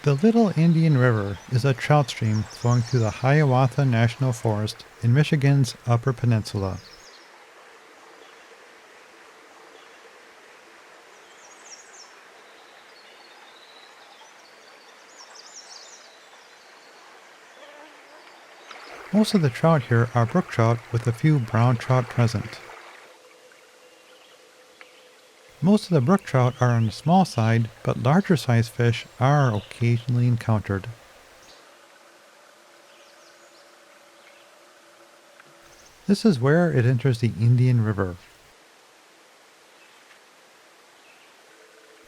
The Little Indian River is a trout stream flowing through the Hiawatha National Forest in Michigan's Upper Peninsula. Most of the trout here are brook trout with a few brown trout present. Most of the brook trout are on the small side, but larger sized fish are occasionally encountered. This is where it enters the Indian River.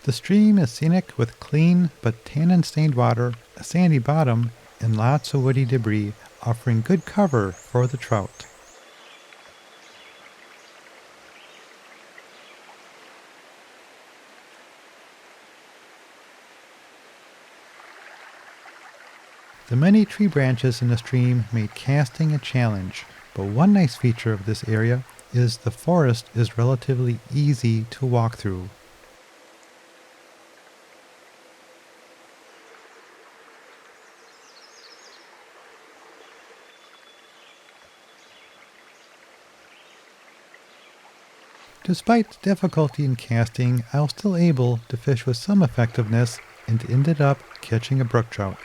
The stream is scenic with clean but tanin-stained water, a sandy bottom, and lots of woody debris, offering good cover for the trout. The many tree branches in the stream made casting a challenge, but one nice feature of this area is the forest is relatively easy to walk through. Despite the difficulty in casting, I was still able to fish with some effectiveness and ended up catching a brook trout.